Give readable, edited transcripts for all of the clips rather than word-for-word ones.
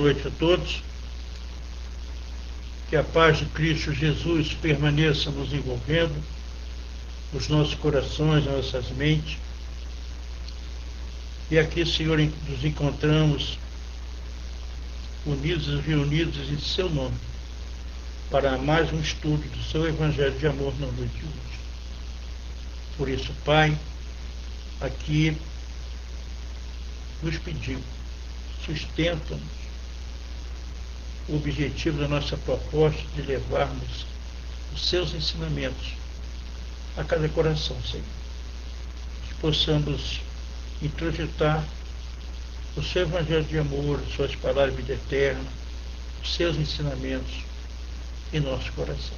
noite a todos. Que a paz de Cristo Jesus permaneça nos envolvendo, os nossos corações, nossas mentes. E aqui, Senhor, nos encontramos unidos e reunidos em Seu nome, para mais um estudo do Seu Evangelho de amor na noite de hoje. Por isso, Pai, aqui nos pedimos, sustenta-nos o objetivo da nossa proposta de levarmos os Seus ensinamentos a cada coração, Senhor. Que possamos introjetar o Seu Evangelho de amor, as Suas palavras de vida eterna, os Seus ensinamentos em nosso coração.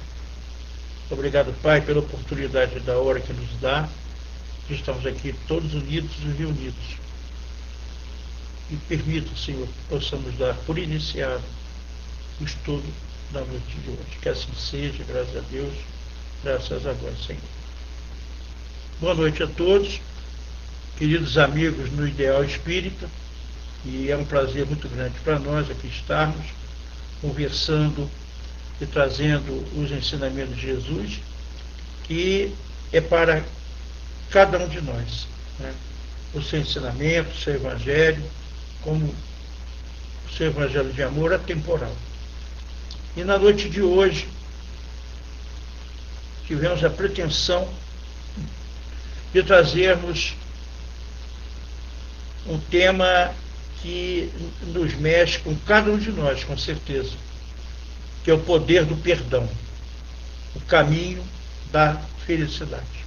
Obrigado, Pai, pela oportunidade da hora que nos dá, que estamos aqui todos unidos e reunidos. E permita, Senhor, que possamos dar por iniciado o estudo da noite de hoje. Que assim seja, graças a Deus, graças a vós, Senhor. Boa noite a todos, queridos amigos no Ideal Espírita, e é um prazer muito grande para nós aqui estarmos conversando e trazendo os ensinamentos de Jesus, que é para cada um de nós, né? O seu ensinamento, o seu evangelho, como o seu evangelho de amor atemporal. E na noite de hoje, tivemos a pretensão de trazermos um tema que nos mexe com cada um de nós, com certeza, que é o poder do perdão, o caminho da felicidade.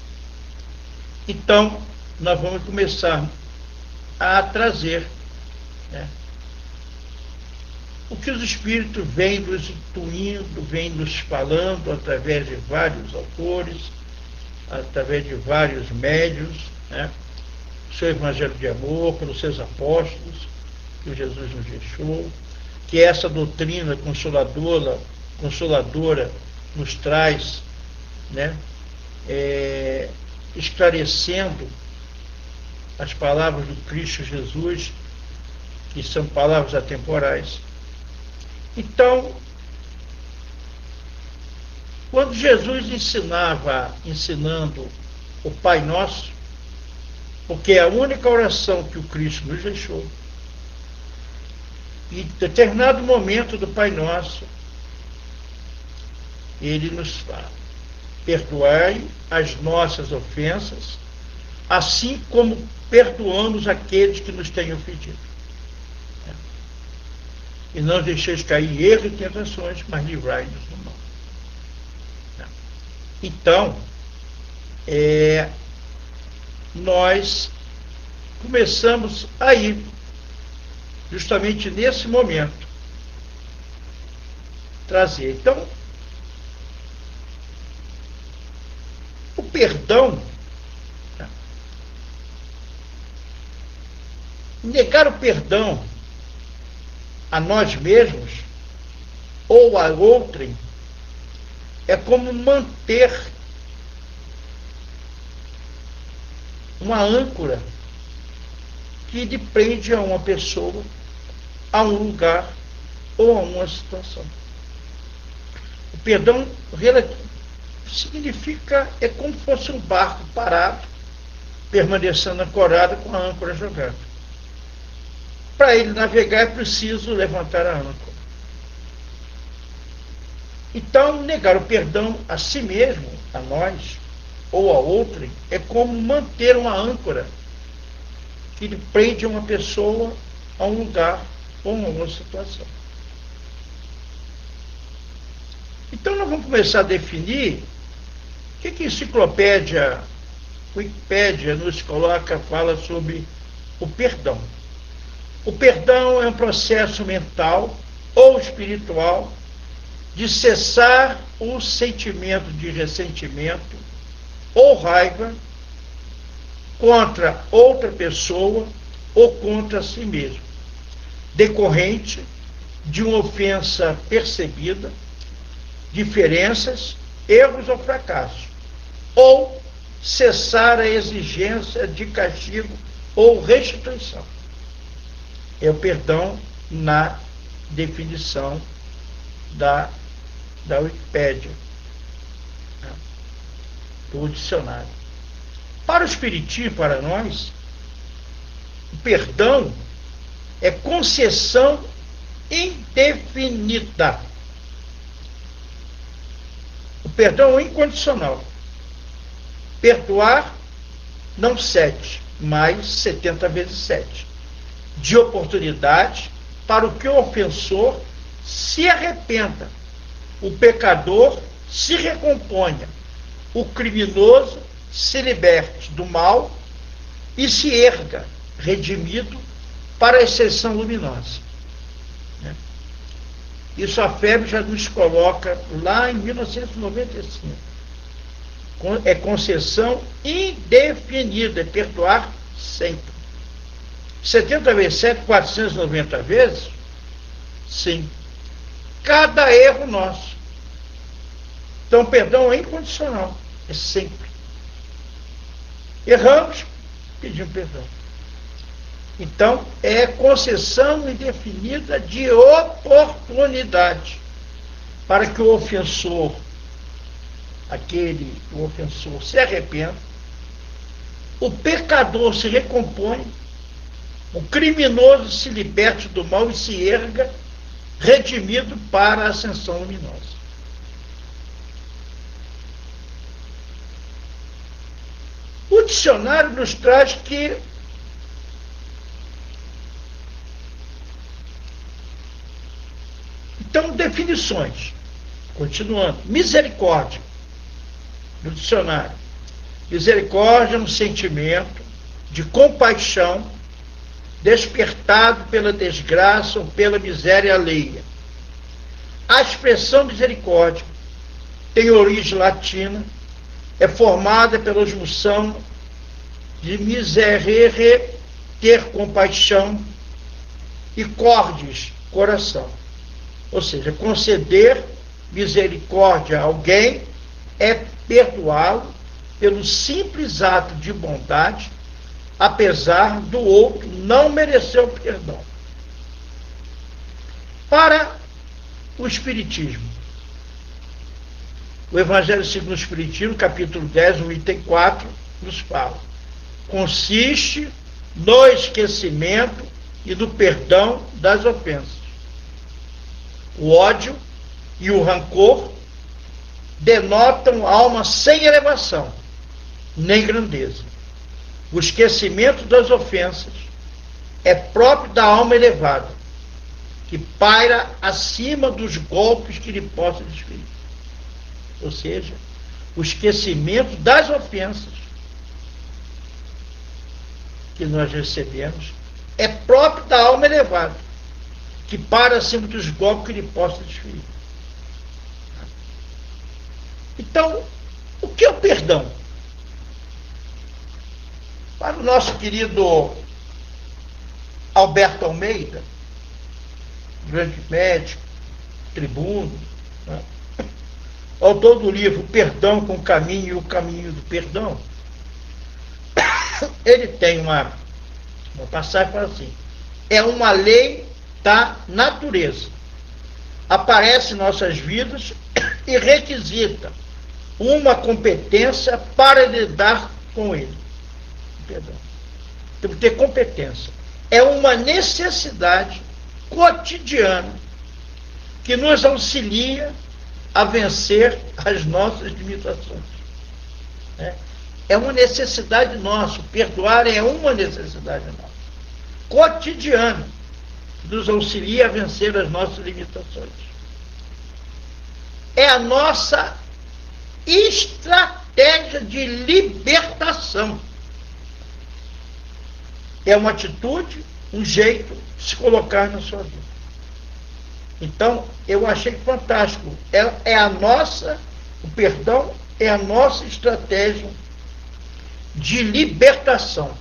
Então, nós vamos começar a trazer, né, o que os Espíritos vêm nos intuindo, vêm nos falando através de vários autores, através de vários médiuns, né, o seu Evangelho de amor, pelos seus apóstolos, que Jesus nos deixou, que essa doutrina consoladora nos traz, né, esclarecendo as palavras do Cristo Jesus, que são palavras atemporais. Então, quando Jesus ensinando o Pai Nosso, porque é a única oração que o Cristo nos deixou, e em determinado momento do Pai Nosso, ele nos fala: perdoai as nossas ofensas, assim como perdoamos aqueles que nos têm ofendido. E não deixeis cair em erros e tentações, mas livrai-nos do mal. Então, nós começamos aí, justamente nesse momento, trazer. Então, o perdão, negar o perdão a nós mesmos ou a outrem é como manter uma âncora que lhe prende a uma pessoa, a um lugar ou a uma situação. O perdão significa, é como se fosse um barco parado, permanecendo ancorado com a âncora jogada. Para ele navegar é preciso levantar a âncora. Então, negar o perdão a si mesmo, a nós, ou a outrem, é como manter uma âncora que lhe prende uma pessoa a um lugar ou a uma situação. Então, nós vamos começar a definir o que a enciclopédia, Wikipédia nos fala sobre o perdão. O perdão é um processo mental ou espiritual de cessar o sentimento de ressentimento ou raiva contra outra pessoa ou contra si mesmo, decorrente de uma ofensa percebida, diferenças, erros ou fracassos, ou cessar a exigência de castigo ou restituição. É o perdão na definição da Wikipédia, né, do dicionário. Para o Espiritismo, para nós, o perdão é concessão indefinida. O perdão é incondicional. Perdoar não 7, mas 70 vezes 7. De oportunidade para o que o ofensor se arrependa, o pecador se recomponha, o criminoso se liberte do mal e se erga, redimido, para a ascensão luminosa. Isso a FEB já nos coloca lá em 1995. É concessão indefinida, é perdoar sempre. 70 vezes 7, 490 vezes? Sim. Cada erro nosso. Então, perdão é incondicional, é sempre. Erramos, pedimos perdão. Então, é concessão indefinida de oportunidade para que o ofensor, o ofensor se arrependa, o pecador se recompõe, o criminoso se liberte do mal e se erga, redimido para a ascensão luminosa. O dicionário nos traz que então, definições. Continuando. Misericórdia. No dicionário. Misericórdia é um sentimento de compaixão despertado pela desgraça ou pela miséria alheia. A expressão misericórdia tem origem latina, é formada pela junção de miserere, ter compaixão, e cordis, coração. Ou seja, conceder misericórdia a alguém é perdoá-lo pelo simples ato de bondade, apesar do outro não merecer o perdão. Para o Espiritismo, o Evangelho segundo o Espiritismo, capítulo 10, o item 4, nos fala: consiste no esquecimento e no perdão das ofensas. O ódio e o rancor denotam alma sem elevação, nem grandeza. O esquecimento das ofensas é próprio da alma elevada, que paira acima dos golpes que lhe possam desferir. Ou seja, o esquecimento das ofensas que nós recebemos é próprio da alma elevada, que para acima dos golpes que lhe possa desferir. Então, o que é o perdão? Para o nosso querido Alberto Almeida, grande médico, tribuno, né, autor do livro Perdão com o Caminho e o Caminho do Perdão, ele tem uma passagem para assim: é uma lei da natureza, aparece em nossas vidas e requisita uma competência para lidar com ele. Perdão. Temos que ter competência. É uma necessidade cotidiana que nos auxilia a vencer as nossas limitações. É uma necessidade nossa. Perdoar é uma necessidade nossa, cotidiana, que nos auxilia a vencer as nossas limitações. É a nossa estratégia de libertação. É uma atitude, um jeito de se colocar na sua vida. Então, eu achei fantástico. O perdão é a nossa estratégia de libertação,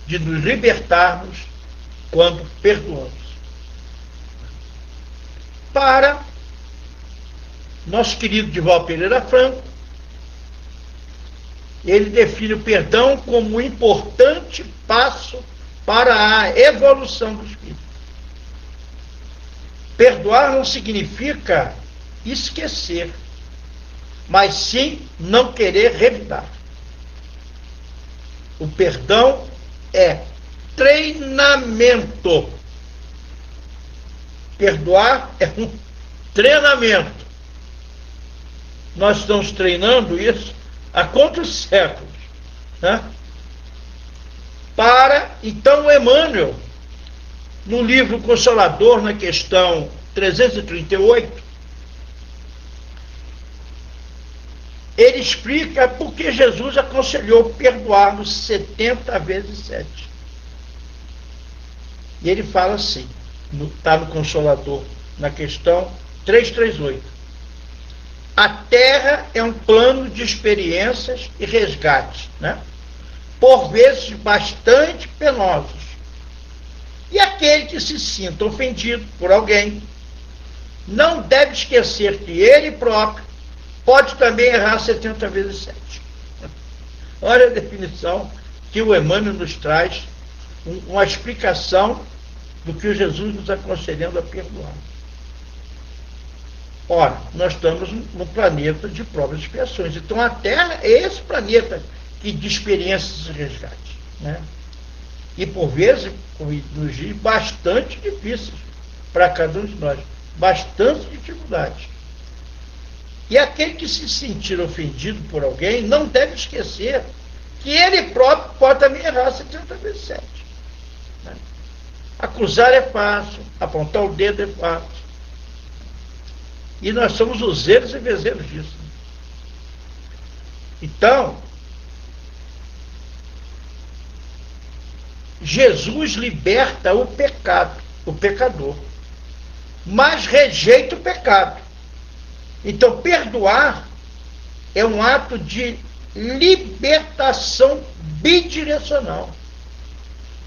de nos libertarmos quando perdoamos. Para nosso querido Divaldo Pereira Franco, ele define o perdão como um importante passo para a evolução do espírito. Perdoar não significa esquecer, mas sim não querer revidar. O perdão é treinamento. Perdoar é um treinamento. Nós estamos treinando isso há quantos séculos, né? Então, Emmanuel, no livro Consolador, na questão 338, ele explica por que Jesus aconselhou perdoar-nos 70 vezes 7. E ele fala assim, está no Consolador, na questão 338. A Terra é um plano de experiências e resgates, né? Por vezes bastante penosos. E aquele que se sinta ofendido por alguém não deve esquecer que ele próprio pode também errar 70 vezes 7. Olha a definição que o Emmanuel nos traz, uma explicação do que o Jesus nos aconselhando a perdoar. Ora, nós estamos num planeta de provas e expiações. Então a Terra é esse planeta que de experiências e resgate, né? E por vezes, como nos diz, bastante difíceis para cada um de nós. Bastante dificuldade. E aquele que se sentir ofendido por alguém não deve esquecer que ele próprio pode também errar 70 vezes 7. Né? Acusar é fácil, apontar o dedo é fácil. E nós somos os erros e vezeiros disso. Então, Jesus liberta o pecado, o pecador, mas rejeita o pecado. Então, perdoar é um ato de libertação bidirecional.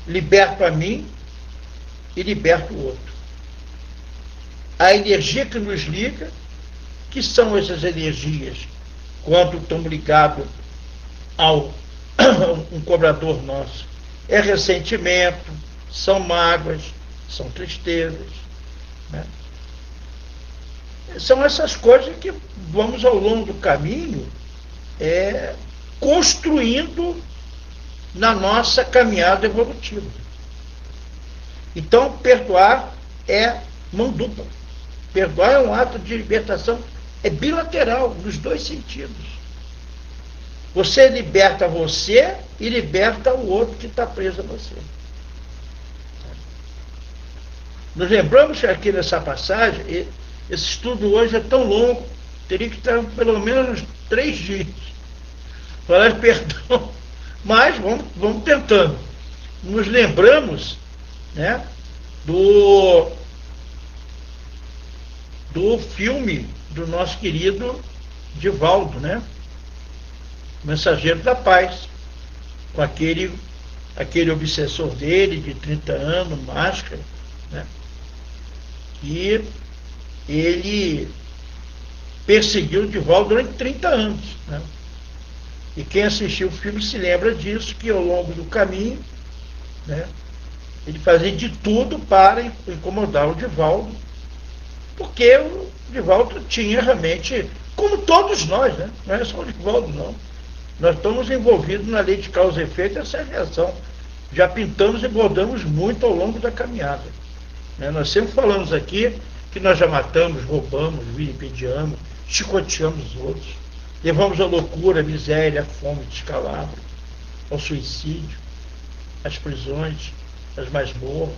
Liberto a mim e liberto o outro. A energia que nos liga, que são essas energias, quando estamos ligados a um cobrador nosso? É ressentimento, são mágoas, são tristezas, né? São essas coisas que vamos ao longo do caminho construindo na nossa caminhada evolutiva. Então, perdoar é mão dupla. Perdoar é um ato de libertação, é bilateral, nos dois sentidos. Você liberta você e liberta o outro que está preso a você. Nos lembramos que aqui nessa passagem, esse estudo hoje é tão longo, teria que estar pelo menos 3 dias. Falar de perdão, mas vamos tentando. Nos lembramos, né, do filme do nosso querido Divaldo, né? Mensageiro da Paz, com aquele obsessor dele de 30 anos, máscara, né? E ele perseguiu o Divaldo durante 30 anos, né? E quem assistiu o filme se lembra disso, que ao longo do caminho, né, ele fazia de tudo para incomodar o Divaldo, porque o Divaldo tinha realmente, como todos nós, né? Não é só o Divaldo, não. Nós estamos envolvidos na lei de causa e efeito, essa reação. Já pintamos e bordamos muito ao longo da caminhada, né? Nós sempre falamos aqui que nós já matamos, roubamos, vilipendiamos, chicoteamos os outros, levamos à loucura, à miséria, à fome, descalabro, ao suicídio, às prisões, às masmorras,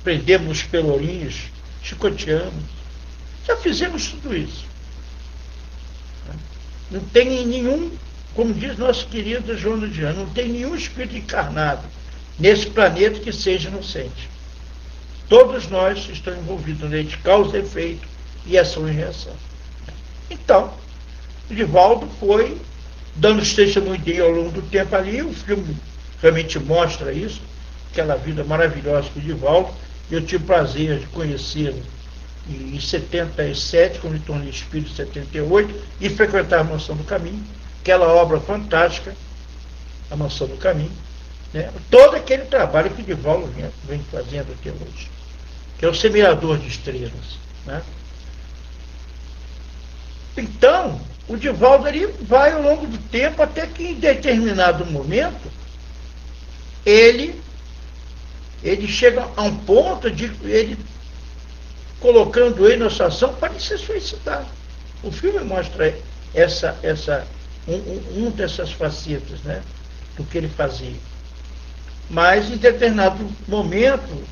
prendemos os pelourinhos, chicoteamos. Já fizemos tudo isso. Não tem nenhum, como diz nosso querido João de Ano, não tem nenhum espírito encarnado nesse planeta que seja inocente. Todos nós estamos envolvidos na lei de causa e efeito e ação e reação. Então, o Divaldo foi dando os testemunhos dele ao longo do tempo ali. O filme realmente mostra isso, aquela vida maravilhosa do Divaldo. Eu tive o prazer de conhecê-lo em 77, quando me tornei espírito em 78, e frequentar a Mansão do Caminho, aquela obra fantástica, a Mansão do Caminho, né? Todo aquele trabalho que o Divaldo vem fazendo até hoje. que é o Semeador de Estrelas, né? Então, o Divaldo ele vai ao longo do tempo até que em determinado momento ele chega a um ponto de ele colocando ele na situação para se suicidar. O filme mostra um dessas facetas, né, do que ele fazia. Mas em determinado momento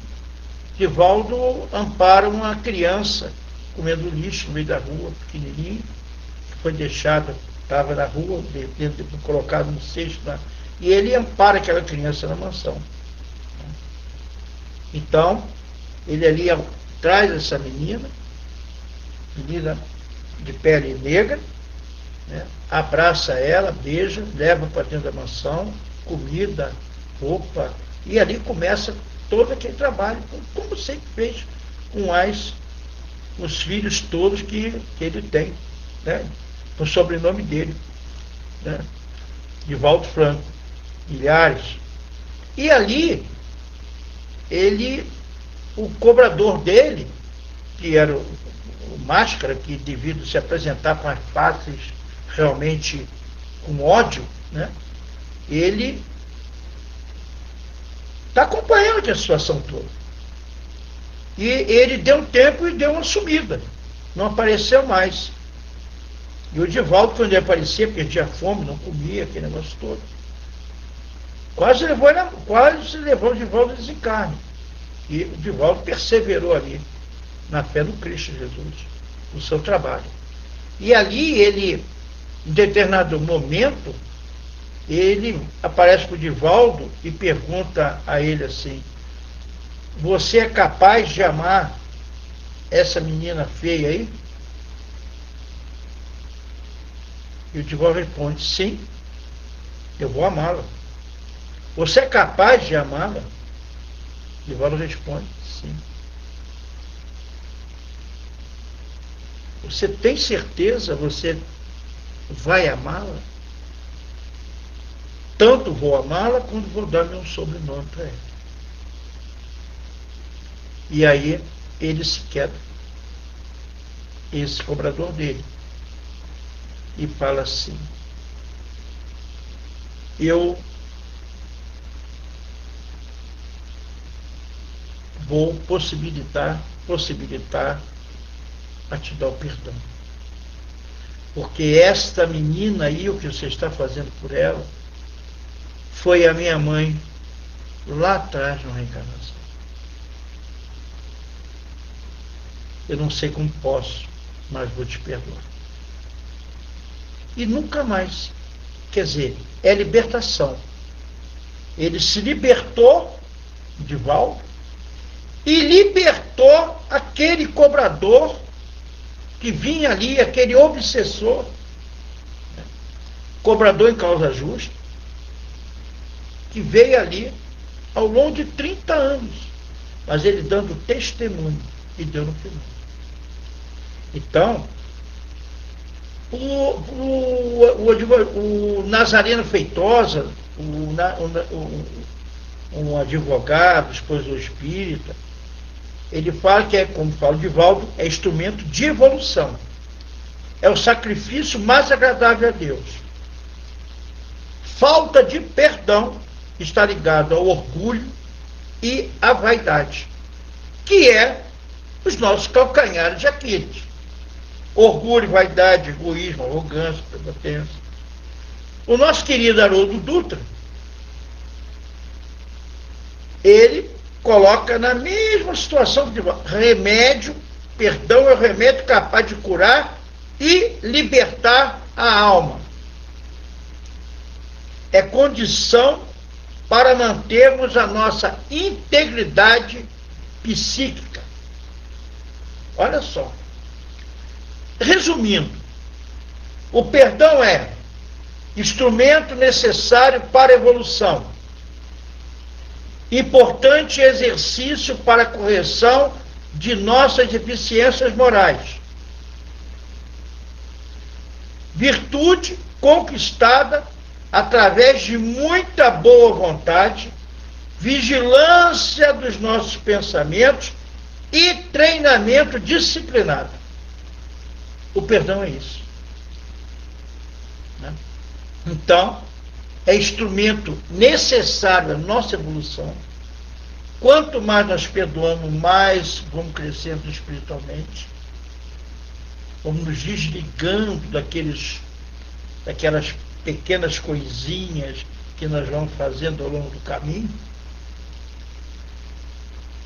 Divaldo ampara uma criança comendo lixo no meio da rua, pequenininho, que foi deixada, estava na rua, colocado no cesto, e ele ampara aquela criança na mansão. Então, ele ali traz essa menina de pele negra, né, abraça ela, beija, leva para dentro da mansão, comida, roupa, e ali começa todo aquele trabalho, como sempre fez com os filhos todos que ele tem, né, o sobrenome dele, né, Divaldo Franco, Milhares. E ali, o cobrador dele, que era o Máscara, que devido se apresentar com as faces realmente com ódio, né, ele está acompanhando a situação toda. E ele deu um tempo e deu uma sumida. Não apareceu mais. E o Divaldo, quando ele aparecia, perdia fome, não comia, aquele negócio todo. Quase levou o Divaldo a desencarne. E o Divaldo perseverou ali, na fé no Cristo Jesus, no seu trabalho. E ali ele, em determinado momento, ele aparece para o Divaldo e pergunta a ele assim: você é capaz de amar essa menina feia aí? E o Divaldo responde: sim, eu vou amá-la. Você é capaz de amá-la? O Divaldo responde: sim. Você tem certeza você vai amá-la? Tanto vou amá-la quanto vou dar meu sobrenome para ela. E aí ele se queda, esse cobrador dele, e fala assim: eu vou possibilitar a te dar o perdão. Porque esta menina aí, o que você está fazendo por ela, foi a minha mãe lá atrás na reencarnação. Eu não sei como posso, mas vou te perdoar. E nunca mais. Quer dizer, é libertação. Ele se libertou de Divaldo e libertou aquele cobrador que vinha ali, aquele obsessor, cobrador em causa justa, que veio ali ao longo de 30 anos, mas ele dando testemunho e deu no final. Então, o Nazareno Feitosa, um advogado, esposo espírita, ele fala que como fala o Divaldo, é instrumento de evolução. É o sacrifício mais agradável a Deus. Falta de perdão está ligado ao orgulho e à vaidade, que é os nossos calcanhares de Aquiles. Orgulho, vaidade, egoísmo, arrogância, prepotência. O nosso querido Haroldo Dutra, ele coloca na mesma situação de remédio, perdão é o remédio capaz de curar e libertar a alma. É condição para mantermos a nossa integridade psíquica. Olha só. Resumindo, o perdão é instrumento necessário para a evolução, importante exercício para a correção de nossas deficiências morais, virtude conquistada através de muita boa vontade, vigilância dos nossos pensamentos e treinamento disciplinado. O perdão é isso. Né? Então, é instrumento necessário à nossa evolução. Quanto mais nós perdoamos, mais vamos crescendo espiritualmente. Vamos nos desligando daquelas pequenas coisinhas que nós vamos fazendo ao longo do caminho.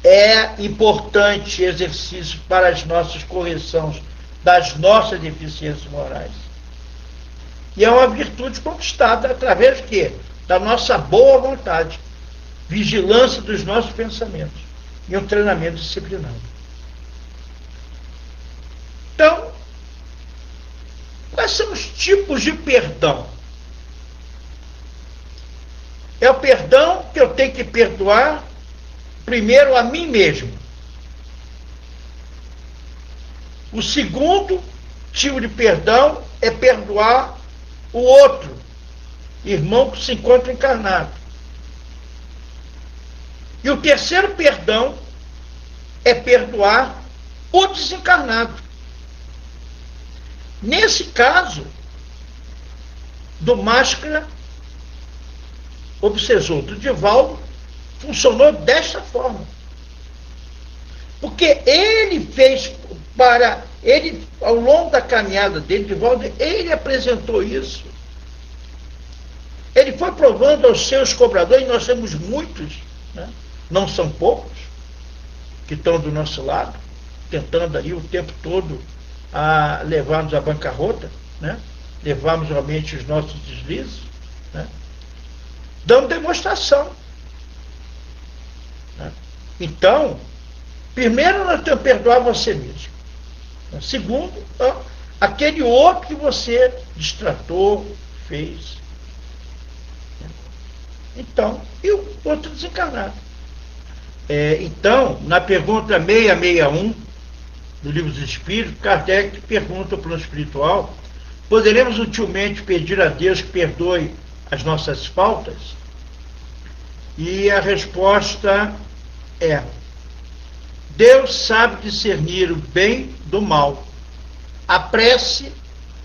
É importante exercício para as nossas correções das nossas deficiências morais. E é uma virtude conquistada através de quê? Da nossa boa vontade, vigilância dos nossos pensamentos e um treinamento disciplinado. Então, quais são os tipos de perdão? É o perdão que eu tenho que perdoar primeiro a mim mesmo. O segundo tipo de perdão é perdoar o outro, irmão que se encontra encarnado. E o terceiro perdão é perdoar o desencarnado. Nesse caso, do Máscara obsessor do Divaldo, funcionou desta forma. Porque ele fez para ele, ao longo da caminhada dele, Divaldo, ele apresentou isso. Ele foi provando aos seus cobradores, e nós temos muitos, né? Não são poucos, que estão do nosso lado, tentando aí o tempo todo a levar-nos à bancarrota, né? Levarmos realmente os nossos deslizes, né? Dando demonstração. Né? Então, primeiro nós temos que perdoar você mesmo. Segundo, aquele outro que você destratou, fez. Então, e o outro desencarnado. Então, na pergunta 661 do Livro dos Espíritos, Kardec pergunta ao plano espiritual: poderemos utilmente pedir a Deus que perdoe as nossas faltas? E a resposta é: Deus sabe discernir o bem do mal. A prece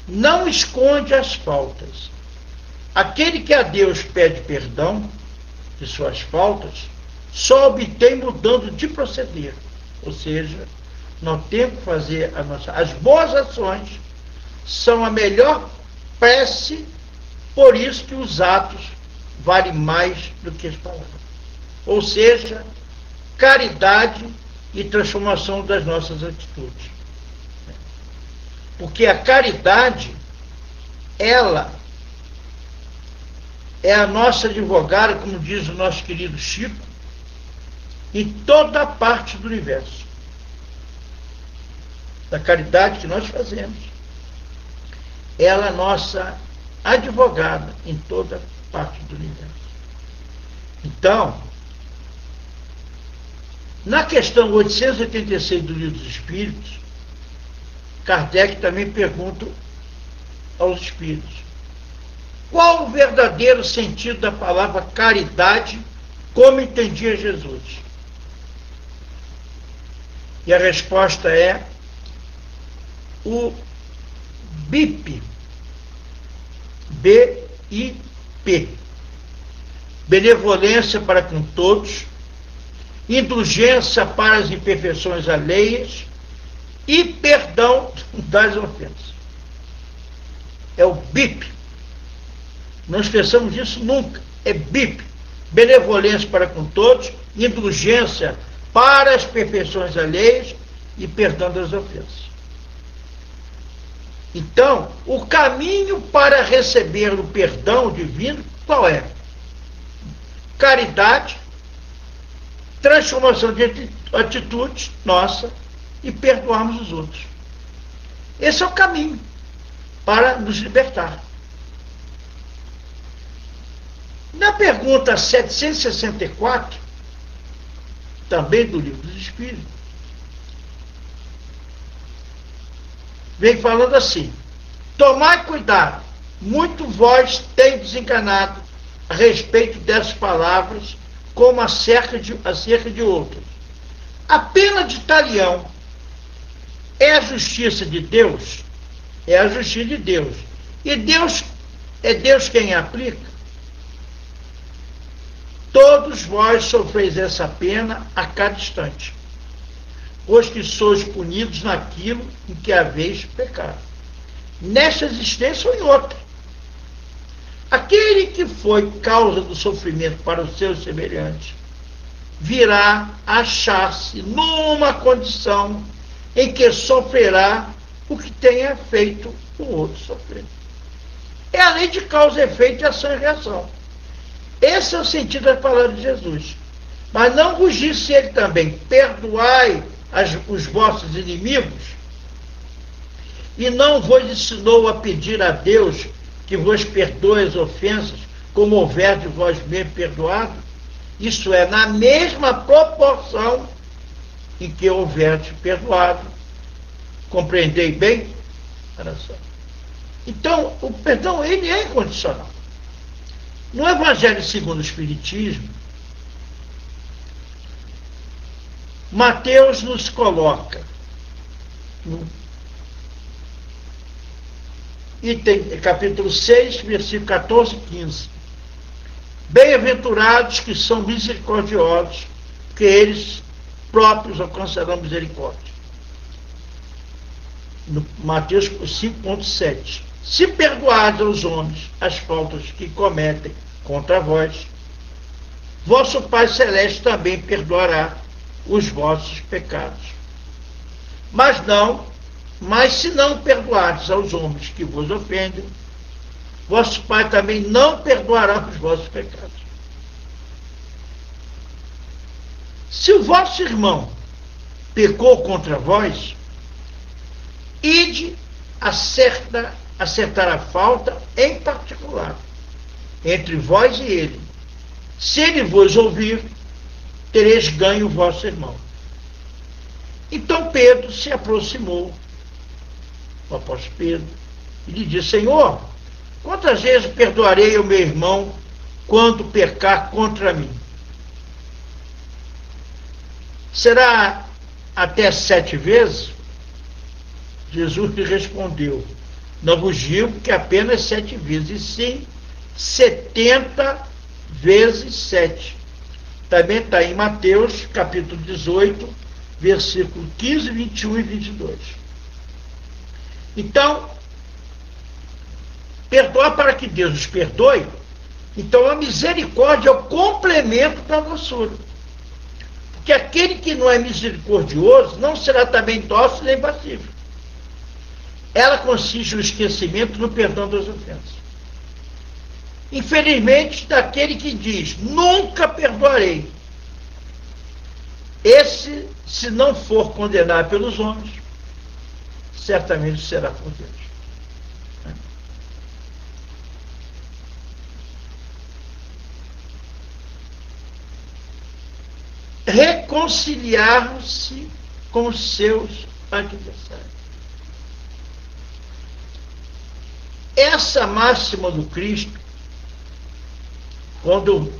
não esconde as faltas. Aquele que a Deus pede perdão de suas faltas só obtém mudando de proceder. Ou seja, nós temos que fazer as boas ações são a melhor prece, por isso que os atos valem mais do que as palavras. Ou seja, caridade e transformação das nossas atitudes. Porque a caridade, ela é a nossa advogada, como diz o nosso querido Chico, em toda a parte do universo. Da caridade que nós fazemos, ela é a nossa advogada em toda parte do universo. Então, na questão 886 do Livro dos Espíritos, Kardec também pergunta aos Espíritos: qual o verdadeiro sentido da palavra caridade, como entendia Jesus? E a resposta é o BIP, BIP, benevolência para com todos, indulgência para as imperfeições alheias e perdão das ofensas. É o BIP. Não esqueçamos disso nunca. É BIP. Benevolência para com todos, indulgência para as perfeições alheias e perdão das ofensas. Então, o caminho para receber o perdão divino, qual é? Caridade, transformação de atitudes nossa e perdoarmos os outros. Esse é o caminho para nos libertar. Na pergunta 764, também do Livro dos Espíritos, vem falando assim: tomai cuidado, muito vós tendes desenganado a respeito dessas palavras, como acerca de outras. A pena de talião é a justiça de Deus? É a justiça de Deus. E Deus, é Deus quem aplica? Todos vós sofreis essa pena a cada instante, pois que sois punidos naquilo em que haveis pecado, nesta existência ou em outra. Aquele que foi causa do sofrimento para os seus semelhantes virá achar-se numa condição em que sofrerá o que tenha feito o outro sofrer. É a lei de causa e efeito, de ação e reação. Esse é o sentido das palavras de Jesus. Mas não vos disse ele também: perdoai os vossos inimigos? E não vos ensinou a pedir a Deus que vos perdoe as ofensas, como houver de vós mesmo perdoado? Isso é, na mesma proporção em que houver de perdoado. Compreendei bem? Olha só. Então, o perdão, ele é incondicional. No Evangelho segundo o Espiritismo, Mateus nos coloca no item, capítulo 6, versículo 14 e 15. Bem-aventurados que são misericordiosos, porque eles próprios alcançarão misericórdia. No Mateus 5,7. Se perdoardes aos homens as faltas que cometem contra vós, vosso Pai Celeste também perdoará os vossos pecados. Mas se não perdoardes aos homens que vos ofendem, vosso Pai também não perdoará os vossos pecados. Se o vosso irmão pecou contra vós, ide acertar a falta em particular entre vós e ele. Se ele vos ouvir, tereis ganho o vosso irmão. Então Pedro se aproximou, o apóstolo Pedro, e lhe disse: Senhor, quantas vezes perdoarei o meu irmão quando pecar contra mim? Será até 7 vezes? Jesus lhe respondeu: não vos digo que apenas 7 vezes, e sim 70 vezes 7. Também está em Mateus, capítulo 18, versículo 15, 21 e 22. Então, perdoar para que Deus nos perdoe. Então, a misericórdia é o complemento da doçura. Porque aquele que não é misericordioso não será também dócil nem pacífico. Ela consiste no esquecimento, no perdão das ofensas. Infelizmente, daquele que diz: nunca perdoarei, esse, se não for condenado pelos homens, certamente será por Deus. Reconciliar-se com os seus adversários. Essa máxima do Cristo, quando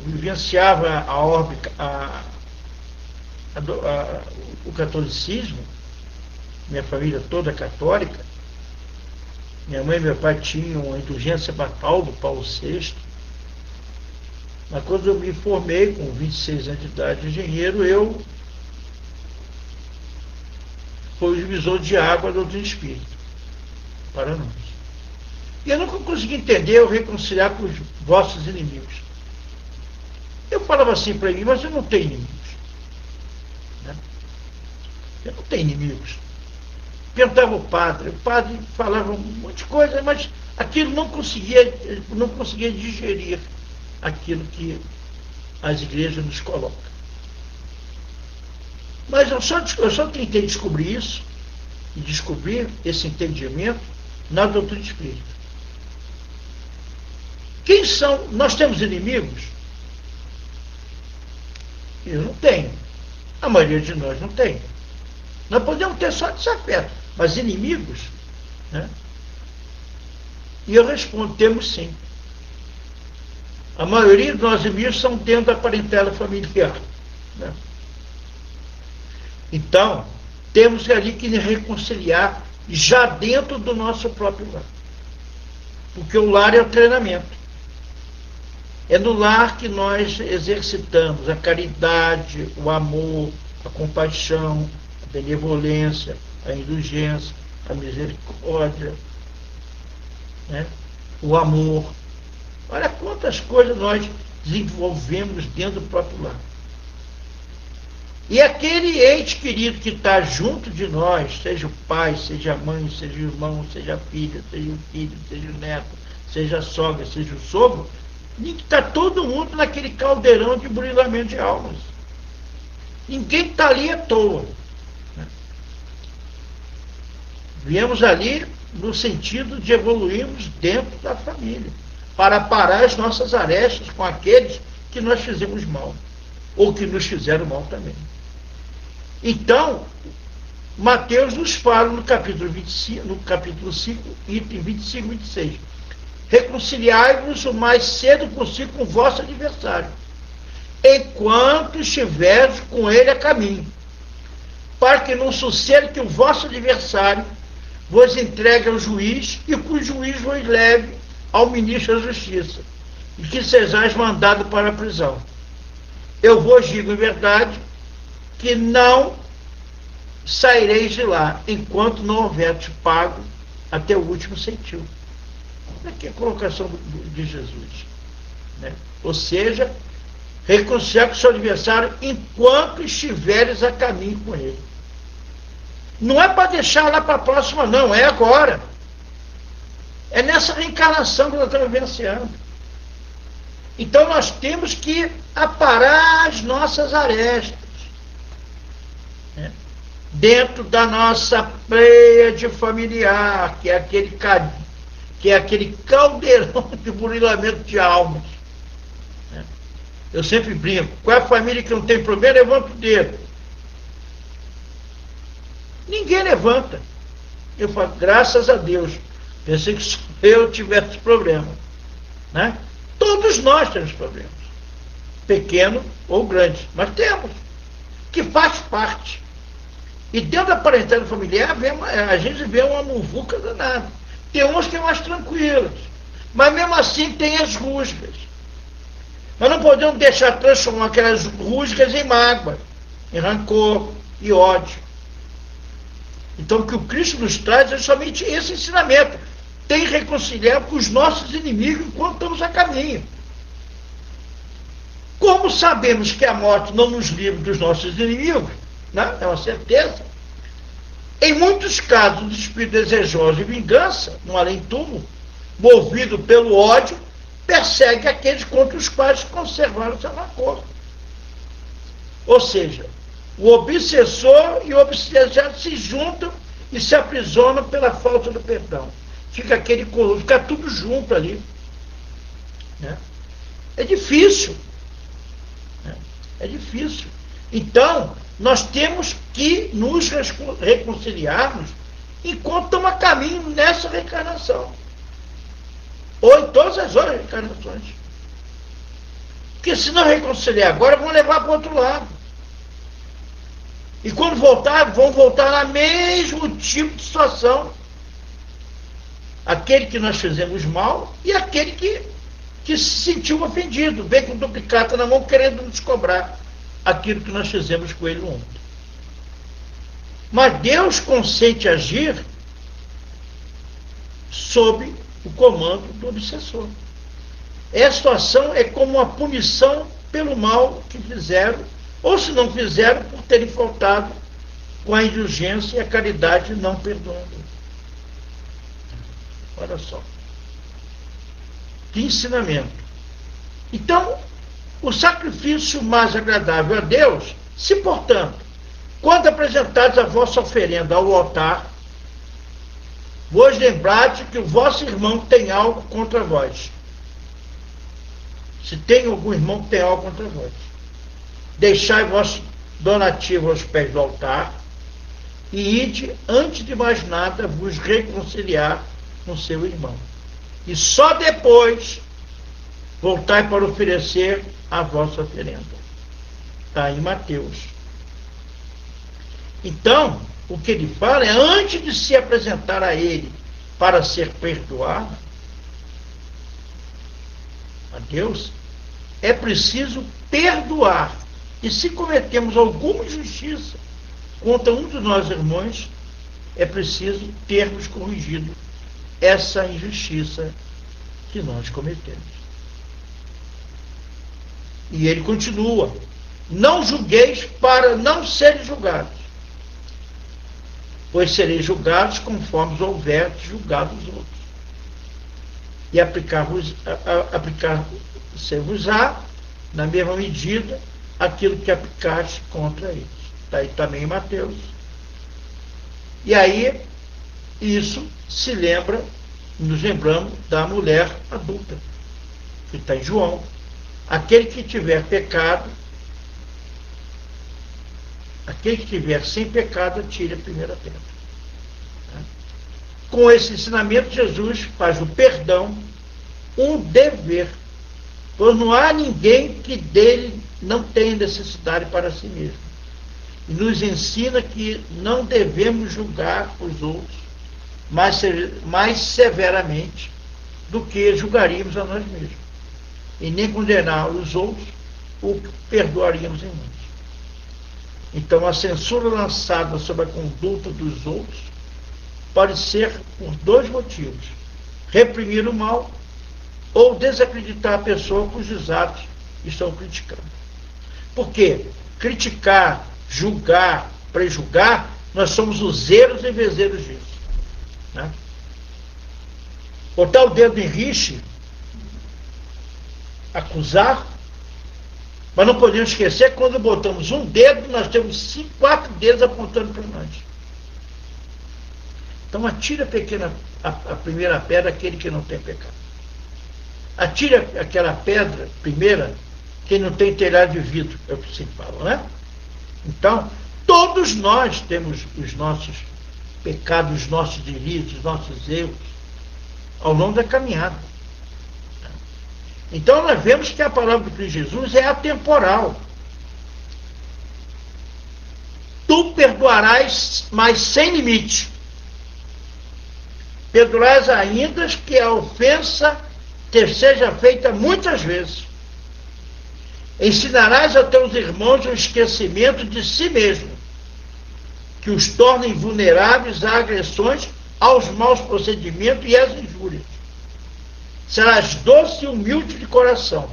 vivenciava o catolicismo, minha família toda católica, minha mãe e meu pai tinham uma indulgência papal do Paulo VI, mas quando eu me formei com 26 anos de idade de engenheiro, foi o divisor de água do doutrina espírita para nós. E eu nunca consegui entender ou reconciliar com os vossos inimigos. Eu falava assim para mim: mas eu não tenho inimigos. Né? Eu não tenho inimigos. Perguntava o padre falava um monte de coisa, mas aquilo não conseguia digerir aquilo que as igrejas nos colocam. Mas eu só tentei descobrir isso, e descobrir esse entendimento na doutrina espírita. Quem são? Nós temos inimigos? Eu não tenho. A maioria de nós não tem. Nós podemos ter só desafeto, mas inimigos, né? E eu respondo: temos sim. A maioria dos nossos inimigos são dentro da parentela familiar, né? Então, temos ali que reconciliar já dentro do nosso próprio lar. Porque o lar é o treinamento. É no lar que nós exercitamos a caridade, o amor, a compaixão, a benevolência, a indulgência, a misericórdia, né? O amor. Olha quantas coisas nós desenvolvemos dentro do próprio lar. E aquele ente querido que está junto de nós, seja o pai, seja a mãe, seja o irmão, seja a filha, seja o filho, seja o neto, seja a sogra, seja o sogro, está todo mundo naquele caldeirão de burilamento de almas. Ninguém está ali à toa. Viemos ali no sentido de evoluirmos dentro da família, para parar as nossas arestas com aqueles que nós fizemos mal, ou que nos fizeram mal também. Então, Mateus nos fala no capítulo 25, no capítulo 5, item 25 e 26. Reconciliai-vos o mais cedo possível com o vosso adversário, enquanto estiveres com ele a caminho, para que não suceda que o vosso adversário vos entregue ao juiz, e que o juiz vos leve ao ministro da Justiça, e que sejais mandado para a prisão. Eu vos digo em verdade que não saireis de lá, enquanto não houverdes pago até o último centavo. Aqui é a colocação de Jesus. Né? Ou seja, reconciliar com o seu adversário enquanto estiveres a caminho com ele. Não é para deixar lá para a próxima, não, é agora. É nessa reencarnação que nós estamos vivenciando. Então nós temos que aparar as nossas arestas, né? Dentro da nossa pleiade familiar, que é aquele caldeirão de burilamento de almas. Né? Eu sempre brinco, qual é a família que não tem problema? Levanta o dedo. Ninguém levanta. Eu falo, graças a Deus. Pensei que só eu tivesse problema. Né? Todos nós temos problemas. Pequeno ou grande. Mas temos. Que faz parte. E dentro da parentela familiar, a gente vê uma muvuca danada. Tem uns que é mais tranquilos. Mas mesmo assim tem as rusgas. Nós não podemos deixar transformar aquelas rusgas em mágoa, em rancor e ódio. Então o que o Cristo nos traz é somente esse ensinamento. Tem que reconciliar com os nossos inimigos enquanto estamos a caminho. Como sabemos que a morte não nos livra dos nossos inimigos, né? É uma certeza. Em muitos casos, o espírito desejoso de vingança, no além-túmulo, movido pelo ódio, persegue aqueles contra os quais conservaram seu rancor. Ou seja, o obsessor e o obsessado se juntam e se aprisionam pela falta do perdão. Fica aquele corpo, fica tudo junto ali. Né? É difícil. Né? É difícil. Então, nós temos que nos reconciliarmos enquanto estamos a caminho nessa reencarnação. Ou em todas as outras reencarnações. Porque se não reconciliar agora, vão levar para o outro lado. E quando voltar, vão voltar no mesmo tipo de situação. Aquele que nós fizemos mal e aquele que se sentiu ofendido, vem com duplicata na mão querendo nos cobrar aquilo que nós fizemos com ele ontem. Mas Deus consente agir sob o comando do obsessor. Essa situação é como uma punição pelo mal que fizeram, ou se não fizeram, por terem faltado com a indulgência e a caridade não perdoando. Olha só. Que ensinamento. Então, o sacrifício mais agradável a Deus, se portanto, quando apresentados a vossa oferenda ao altar, vos lembrade que o vosso irmão tem algo contra vós. Se tem algum irmão que tem algo contra vós, deixai vosso donativo aos pés do altar e ide, antes de mais nada, vos reconciliar com seu irmão. E só depois voltai para oferecer a vossa oferenda. Está em Mateus. Então, o que ele fala é, antes de se apresentar a ele para ser perdoado a Deus, é preciso perdoar. E se cometemos alguma injustiça contra um dos nossos irmãos, é preciso termos corrigido essa injustiça que nós cometemos. E ele continua: não julgueis para não serem julgados, pois sereis julgados conforme houverdes julgado os outros. E aplicar-se-vos-á, na mesma medida, aquilo que aplicaste contra eles. Está aí também em Mateus. E aí, isso se lembra, nos lembramos da mulher adulta, que está em João. Aquele que tiver pecado, aquele que tiver sem pecado, atire a primeira pedra. Com esse ensinamento, Jesus faz o perdão um dever, pois não há ninguém que dele não tenha necessidade para si mesmo. E nos ensina que não devemos julgar os outros mais severamente do que julgaríamos a nós mesmos. E nem condenar os outros o que perdoaríamos em nós. Então, a censura lançada sobre a conduta dos outros pode ser por dois motivos: reprimir o mal ou desacreditar a pessoa cujos atos estão criticando. Porque criticar, julgar, prejulgar, nós somos os zeros e vezeiros disso. Né? Botar o dedo em rixe, acusar, mas não podemos esquecer que quando botamos um dedo, nós temos 4 dedos apontando para nós. Então atira a primeira pedra aquele que não tem pecado. Atira aquela pedra primeira quem não tem telhado de vidro, é o que se fala, né? Então, todos nós temos os nossos pecados, os nossos delitos, os nossos erros, ao longo da caminhada. Então, nós vemos que a palavra de Jesus é atemporal. Tu perdoarás, mas sem limite. Perdoarás ainda que a ofensa te seja feita muitas vezes. Ensinarás a teus irmãos o esquecimento de si mesmo, que os tornem vulneráveis a agressões, aos maus procedimentos e às injúrias. Serás doce e humilde de coração,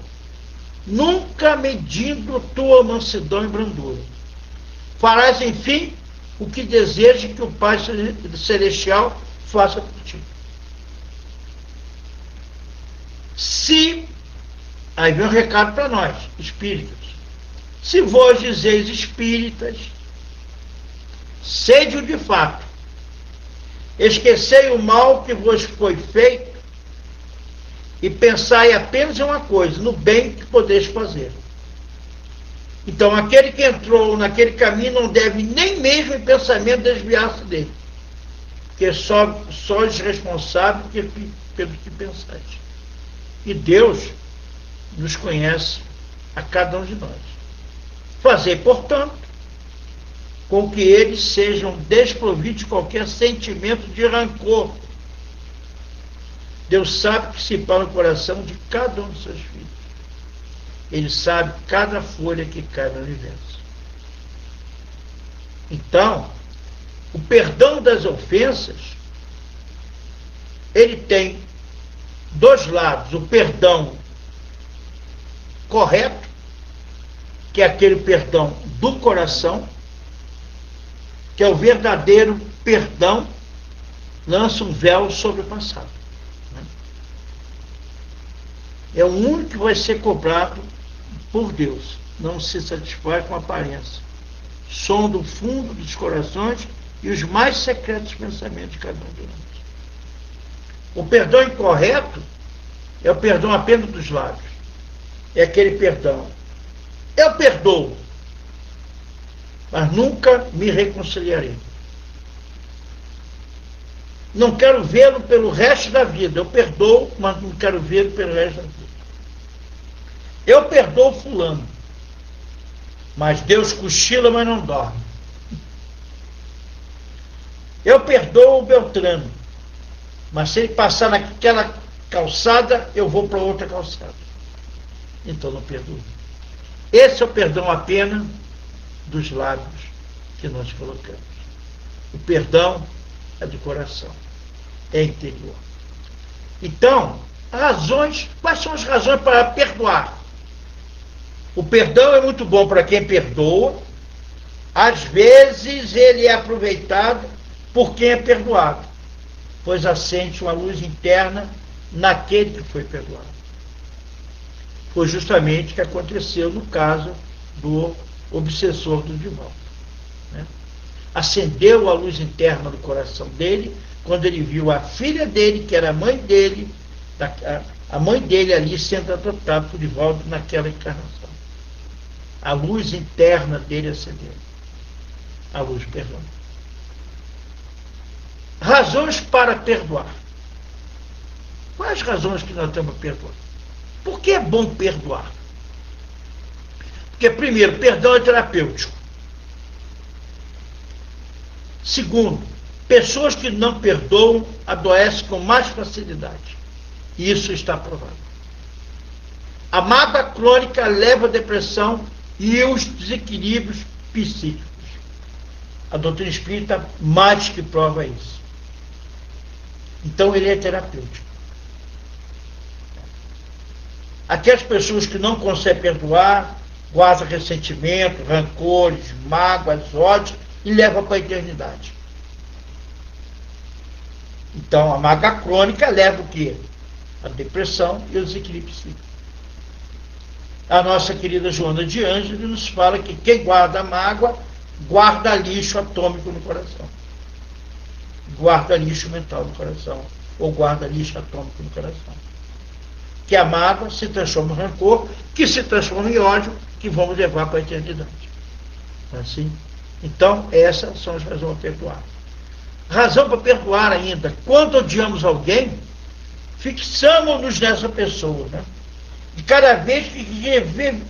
nunca medindo tua mansidão e brandura. Farás, enfim, o que deseja que o Pai Celestial faça por ti. Aí vem um recado para nós, espíritas. Se vós dizeis espíritas, sede-o de fato. Esquecei o mal que vos foi feito e pensai apenas em uma coisa, no bem que podeis fazer. Então, aquele que entrou naquele caminho não deve nem mesmo em pensamento desviar-se dele, porque sois responsável pelo que pensais. E Deus nos conhece a cada um de nós. Fazei, portanto, com que eles sejam desprovidos de qualquer sentimento de rancor. Deus sabe o que se passa no coração de cada um de seus filhos. Ele sabe cada folha que cai no universo. Então, o perdão das ofensas, ele tem 2 lados. O perdão correto, que é aquele perdão do coração, que é o verdadeiro perdão, lança um véu sobre o passado. É o único que vai ser cobrado por Deus. Não se satisfaz com a aparência. Sonda o fundo dos corações e os mais secretos pensamentos de cada um de nós. O perdão incorreto é o perdão apenas dos lábios. É aquele perdão: eu perdoo, mas nunca me reconciliarei. Não quero vê-lo pelo resto da vida. Eu perdoo, mas não quero vê-lo pelo resto da vida. Eu perdoo fulano, mas Deus cochila, mas não dorme. Eu perdoo o Beltrano, mas se ele passar naquela calçada, eu vou para outra calçada. Então não perdoo. Esse é o perdão apenas dos lábios que nós colocamos. O perdão é do coração, é interior. Então, quais são as razões para perdoar? O perdão é muito bom para quem perdoa. Às vezes ele é aproveitado por quem é perdoado, pois acende uma luz interna naquele que foi perdoado. Foi justamente o que aconteceu no caso do obsessor do Divaldo, né? Acendeu a luz interna do coração dele quando ele viu a filha dele, que era a mãe dele, a mãe dele ali sendo adotada por Divaldo naquela encarnação. A luz interna dele acendeu. A luz, perdão. Razões para perdoar. Quais razões que nós temos para perdoar? Por que é bom perdoar? Porque, primeiro, perdão é terapêutico. Segundo, pessoas que não perdoam adoecem com mais facilidade. E isso está provado. A mágoa crônica leva à depressão e os desequilíbrios psíquicos. A doutrina espírita mais que prova isso. Então ele é terapêutico. Aquelas pessoas que não conseguem perdoar, guardam ressentimento, rancores, mágoas, ódios e levam para a eternidade. Então a mágoa crônica leva o quê? A depressão e o desequilíbrio psíquico. A nossa querida Joana de Ângeles nos fala que quem guarda mágoa, guarda lixo atômico no coração. Guarda lixo mental no coração. Ou guarda lixo atômico no coração. Que a mágoa se transforma em rancor, que se transforma em ódio, que vamos levar para a eternidade. Não é assim? Então, essas são as razões para perdoar. Razão para perdoar ainda. Quando odiamos alguém, fixamos-nos nessa pessoa, né? E cada vez que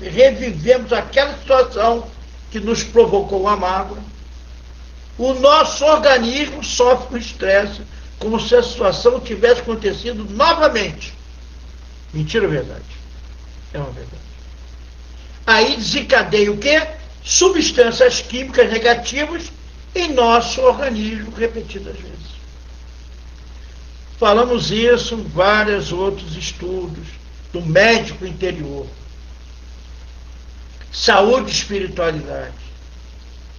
revivemos aquela situação que nos provocou a mágoa, o nosso organismo sofre um estresse, como se a situação tivesse acontecido novamente. Mentira ou verdade? É uma verdade. Aí desencadeia o quê? Substâncias químicas negativas em nosso organismo repetidas vezes. Falamos isso em vários outros estudos do médico interior. Saúde e espiritualidade.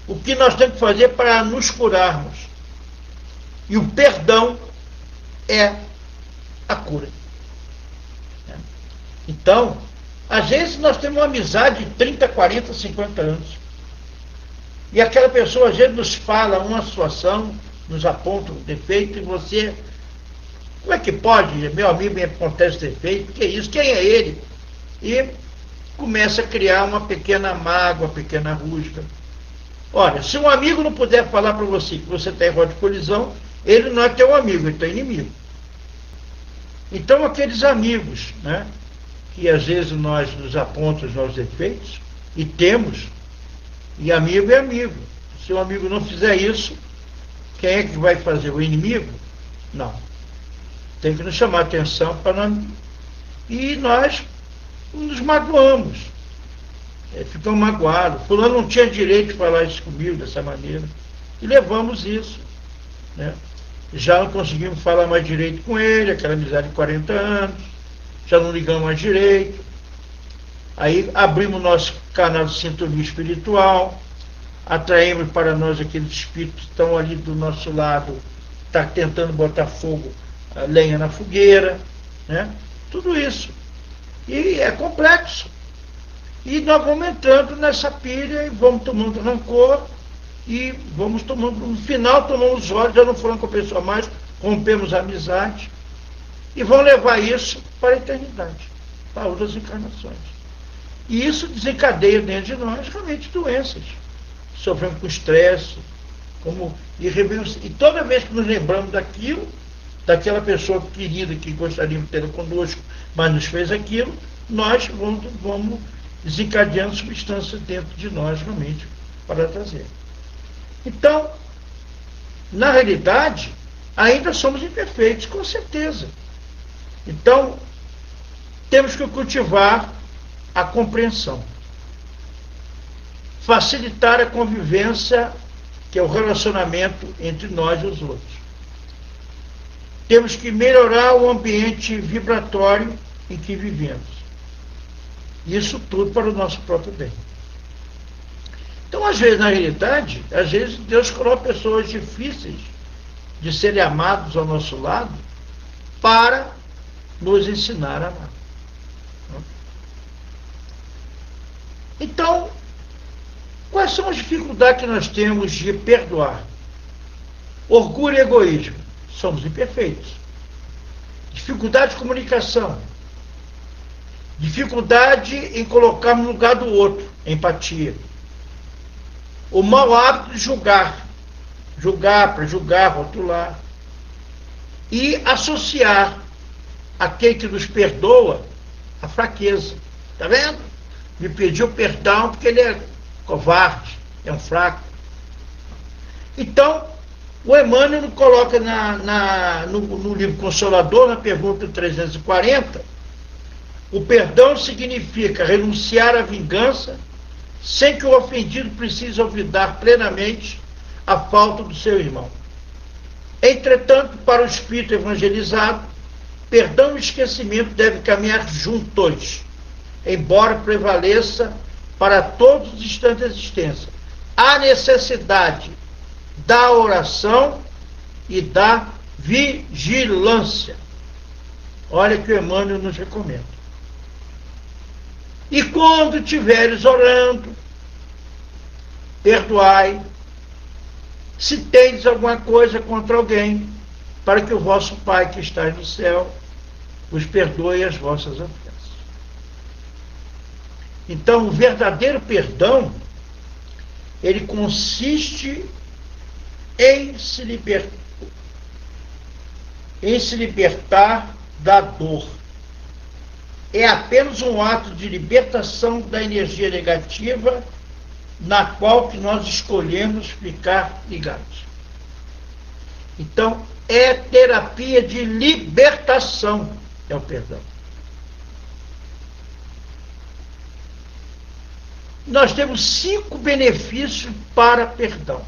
O que nós temos que fazer para nos curarmos? E o perdão é a cura. Então, às vezes nós temos uma amizade de 30, 40, 50 anos. E aquela pessoa às vezes nos fala uma situação, nos aponta um defeito, e você, como é que pode, meu amigo, me apontar esse defeito? Que é isso? Quem é ele? E começa a criar uma pequena mágoa, uma pequena rusga. Olha, se um amigo não puder falar para você que você está em rota de colisão, ele não é teu amigo, ele é teu inimigo. Então aqueles amigos, né, que às vezes nós nos apontam os nossos defeitos, e temos, e amigo é amigo. Se o amigo não fizer isso, quem é que vai fazer? O inimigo? Não. Tem que nos chamar a atenção para não... E nós nos magoamos. Ficamos magoados. Fulano não tinha direito de falar isso comigo dessa maneira. E levamos isso, né? Já não conseguimos falar mais direito com ele, aquela amizade de 40 anos. Já não ligamos mais direito. Aí abrimos nosso canal de sintonia espiritual, atraímos para nós aqueles espíritos que estão ali do nosso lado, tá tentando botar fogo, a lenha na fogueira, né? Tudo isso. E é complexo. E nós vamos entrando nessa pilha e vamos tomando rancor, e vamos tomando, no final tomamos ódio, já não falamos com a pessoa mais, rompemos a amizade, e vão levar isso para a eternidade, para outras encarnações. E isso desencadeia dentro de nós realmente doenças. Sofremos com estresse, e toda vez que nos lembramos daquilo, daquela pessoa querida que gostaríamos de ter conosco, mas nos fez aquilo, nós vamos desencadeando substâncias dentro de nós realmente para trazer. Então, na realidade, ainda somos imperfeitos, com certeza. Então, temos que cultivar a compreensão, facilitar a convivência, que é o relacionamento entre nós e os outros. Temos que melhorar o ambiente vibratório em que vivemos. Isso tudo para o nosso próprio bem. Então, às vezes, na realidade, Deus coloca pessoas difíceis de serem amados ao nosso lado para nos ensinar a amar. Então, quais são as dificuldades que nós temos de perdoar? Orgulho e egoísmo. Somos imperfeitos. Dificuldade de comunicação. Dificuldade em colocar no lugar do outro. Empatia. O mau hábito de julgar. Julgar, prejulgar, rotular. E associar aquele que nos perdoa à fraqueza. Está vendo? Me pediu perdão porque ele é covarde, é um fraco. Então, o Emmanuel coloca no livro Consolador, na pergunta 340, o perdão significa renunciar à vingança sem que o ofendido precise olvidar plenamente a falta do seu irmão. Entretanto, para o espírito evangelizado, perdão e esquecimento devem caminhar juntos, embora prevaleça para todos os instantes da existência a necessidade da oração e da vigilância. Olha que o Emmanuel nos recomenda. E quando estiveres orando, perdoai, se tendes alguma coisa contra alguém, para que o vosso Pai que está no céu vos perdoe as vossas ofensas. Então, o verdadeiro perdão, ele consiste em se libertar da dor. É apenas um ato de libertação da energia negativa na qual que nós escolhemos ficar ligados. Então, é terapia de libertação, é o perdão. Nós temos 5 benefícios para perdão.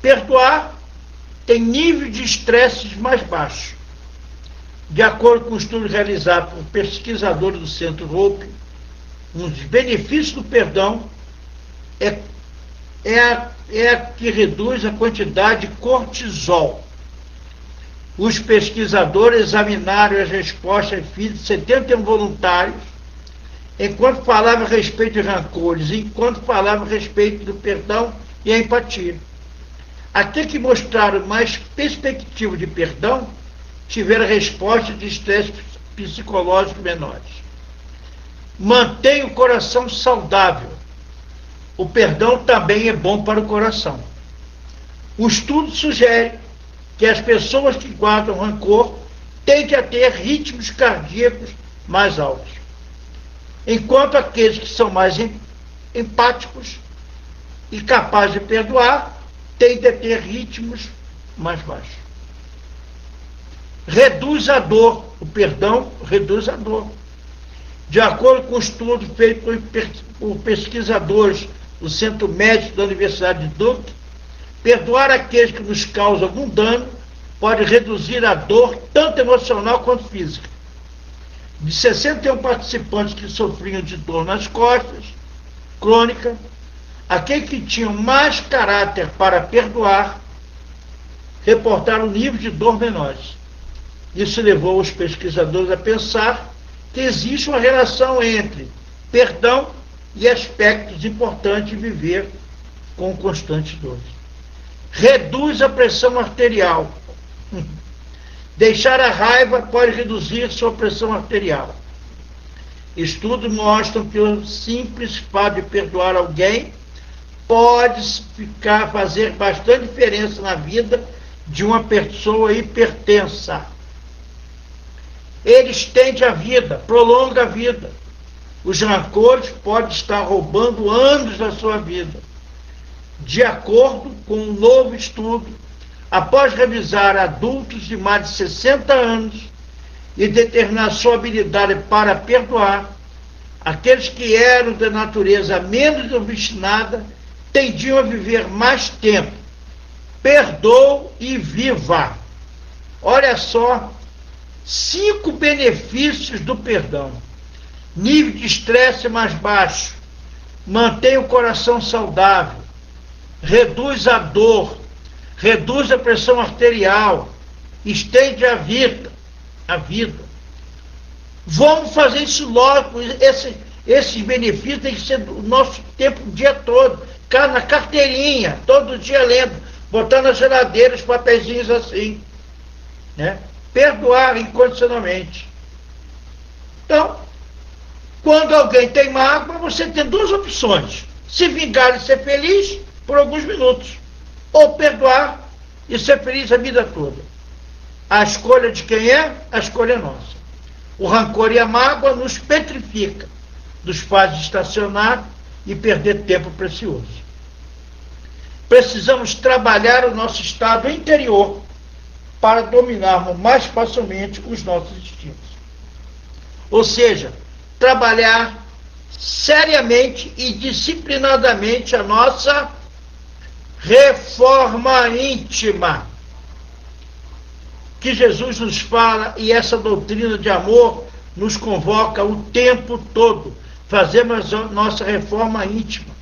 Perdoar tem nível de estresse mais baixo. De acordo com o estudo realizado por pesquisadores do Centro Hope, um dos benefícios do perdão é que reduz a quantidade de cortisol. Os pesquisadores examinaram as respostas de 71 voluntários, enquanto falavam a respeito de rancores, enquanto falavam a respeito do perdão e a empatia. Aqueles que mostraram mais perspectiva de perdão tiveram respostas de estresse psicológico menores. Mantenha o coração saudável. O perdão também é bom para o coração. O estudo sugere que as pessoas que guardam rancor tendem a ter ritmos cardíacos mais altos, enquanto aqueles que são mais empáticos e capazes de perdoar tendem a ter ritmos mais baixos. Reduz a dor. O perdão reduz a dor. De acordo com o estudo feito por pesquisadores do Centro Médico da Universidade de Duke, perdoar aqueles que nos causam algum dano pode reduzir a dor, tanto emocional quanto física. De 61 participantes que sofriam de dor nas costas, crônica, aqueles que tinham mais caráter para perdoar, reportaram níveis de dor menores. Isso levou os pesquisadores a pensar que existe uma relação entre perdão e aspectos importantes de viver com constantes dores. Reduz a pressão arterial. Deixar a raiva pode reduzir sua pressão arterial. Estudos mostram que o simples fato de perdoar alguém pode fazer bastante diferença na vida de uma pessoa hipertensa. Ele estende a vida, prolonga a vida. Os rancores podem estar roubando anos da sua vida. De acordo com um novo estudo, após revisar adultos de mais de 60 anos e determinar sua habilidade para perdoar, aqueles que eram de natureza menos obstinada tendiam a viver mais tempo. Perdoe e viva. Olha só, 5 benefícios do perdão. Nível de estresse mais baixo, mantém o coração saudável, reduz a dor, reduz a pressão arterial, estende a vida. Vamos fazer isso logo. Esses benefícios têm que ser do nosso tempo o dia todo, na carteirinha, todo dia lendo, botar na geladeira os papeizinhos assim, né? Perdoar incondicionalmente. Então, quando alguém tem mágoa, você tem 2 opções: se vingar e ser feliz por alguns minutos, ou perdoar e ser feliz a vida toda. A escolha de quem é? A escolha é nossa. O rancor e a mágoa nos petrifica, nos faz estacionar e perder tempo precioso. Precisamos trabalhar o nosso estado interior para dominarmos mais facilmente os nossos instintos. Ou seja, trabalhar seriamente e disciplinadamente a nossa reforma íntima, que Jesus nos fala, e essa doutrina de amor nos convoca o tempo todo. Fazemos a nossa reforma íntima.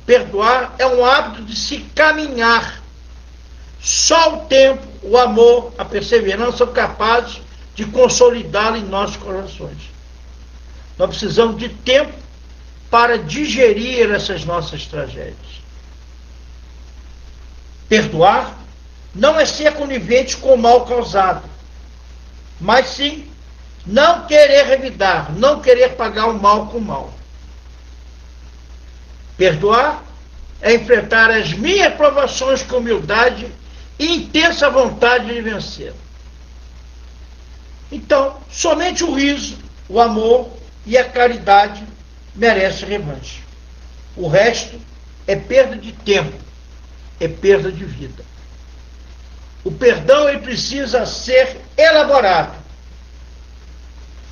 Perdoar é um hábito de se caminhar. Só o tempo, o amor, a perseverança são capazes de consolidá-lo em nossos corações. Nós precisamos de tempo para digerir essas nossas tragédias. Perdoar não é ser conivente com o mal causado, mas sim não querer revidar, não querer pagar o mal com o mal. Perdoar é enfrentar as minhas provações com humildade e intensa vontade de vencer. Então, somente o riso, o amor e a caridade merecem revanche. O resto é perda de tempo, é perda de vida. O perdão, ele precisa ser elaborado.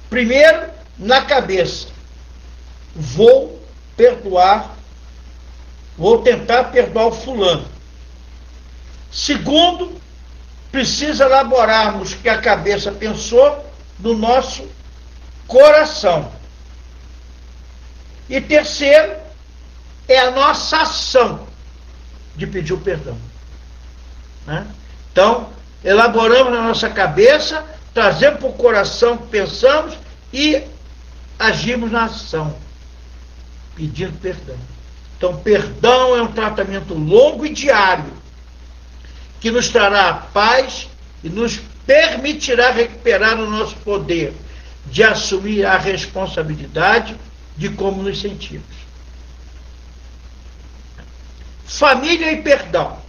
Primeiro, na cabeça. Vou perdoar, vou tentar perdoar o fulano. Segundo, precisa elaborarmos o que a cabeça pensou no nosso coração. E terceiro, é a nossa ação de pedir o perdão, né? Então, elaboramos na nossa cabeça, trazemos para o coração o que pensamos e agimos na ação, pedindo perdão. Então, perdão é um tratamento longo e diário, que nos trará a paz e nos permitirá recuperar o nosso poder de assumir a responsabilidade de como nos sentimos. Família e perdão.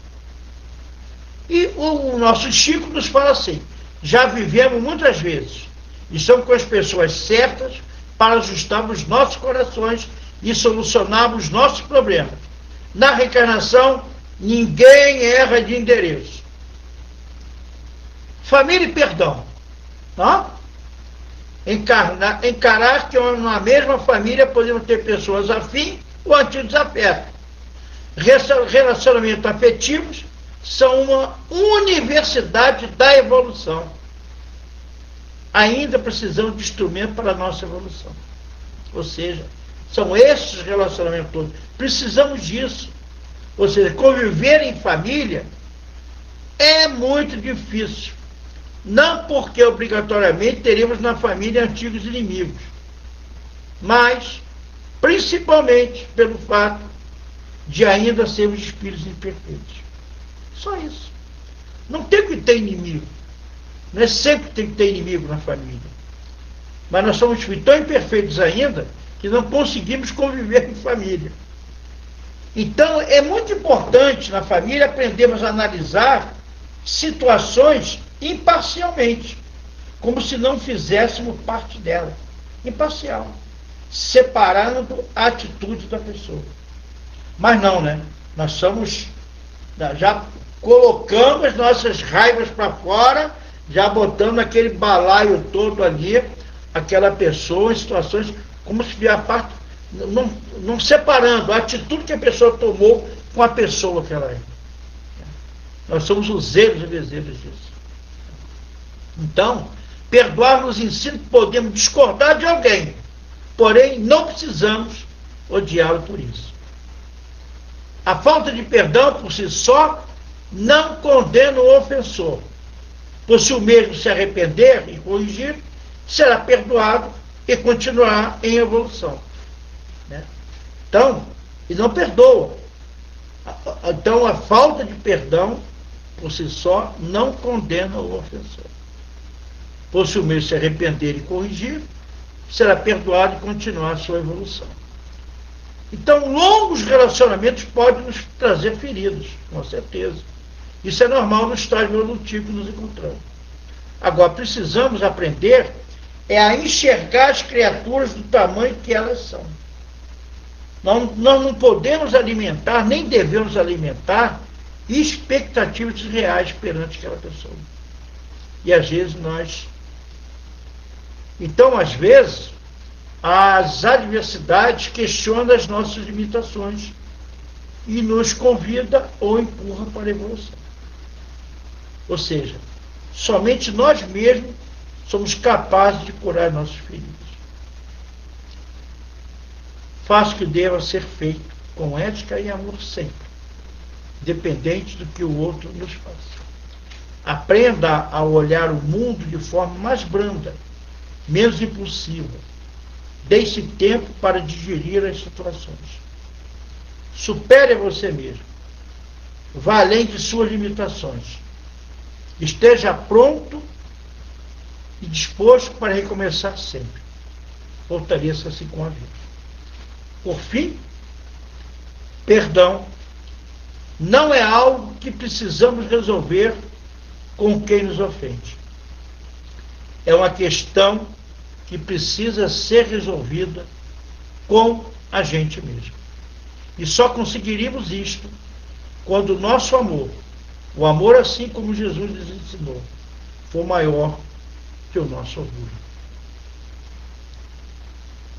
E o nosso Chico nos fala assim: já vivemos muitas vezes, e estamos com as pessoas certas para ajustarmos os nossos corações e solucionarmos os nossos problemas. Na reencarnação, ninguém erra de endereço. Família e perdão. Não? Encarar que na mesma família podemos ter pessoas afins ou anti-desafetos. Relacionamentos afetivos são uma universidade da evolução. Ainda precisamos de instrumento para a nossa evolução. Ou seja, são esses relacionamentos todos. Precisamos disso. Ou seja, conviver em família é muito difícil. Não porque obrigatoriamente teremos na família antigos inimigos, mas principalmente pelo fato de ainda sermos espíritos imperfeitos. Só isso. Não tem que ter inimigo. Não é sempre que tem que ter inimigo na família. Mas nós somos tão imperfeitos ainda que não conseguimos conviver em família. Então, é muito importante na família aprendermos a analisar situações imparcialmente, como se não fizéssemos parte dela. Imparcial. Separando a atitude da pessoa. Mas não, né? Nós já colocamos as nossas raivas para fora, já botando aquele balaio todo ali, aquela pessoa em situações como se via parte, não separando a atitude que a pessoa tomou com a pessoa que ela é. Nós somos os zeros e bezerros disso. Então, perdoar nos ensina que podemos discordar de alguém, porém não precisamos odiá-lo por isso. A falta de perdão por si só não condena o ofensor, pois se o mesmo se arrepender e corrigir, será perdoado e continuará em evolução. Né? Então, e não perdoa. Então, a falta de perdão por si só não condena o ofensor. Pois se o mesmo se arrepender e corrigir, será perdoado e continuar a sua evolução. Então, longos relacionamentos podem nos trazer feridas, com certeza. Isso é normal no estágio evolutivo que nos encontramos. Agora, precisamos aprender a enxergar as criaturas do tamanho que elas são. Nós não podemos alimentar, nem devemos alimentar, expectativas reais perante aquela pessoa. E às vezes Então, às vezes, as adversidades questionam as nossas limitações e nos convida ou empurra para a evolução. Ou seja, somente nós mesmos somos capazes de curar nossas feridas. Faça o que deva ser feito com ética e amor sempre, independente do que o outro nos faça. Aprenda a olhar o mundo de forma mais branda, menos impulsiva. Deixe tempo para digerir as situações. Supere a você mesmo. Vá além de suas limitações. Esteja pronto e disposto para recomeçar sempre. Fortaleça-se com a vida. Por fim, perdão não é algo que precisamos resolver com quem nos ofende. É uma questão que precisa ser resolvida com a gente mesmo. E só conseguiríamos isto quando o nosso amor, o amor assim como Jesus nos ensinou, for maior que o nosso orgulho.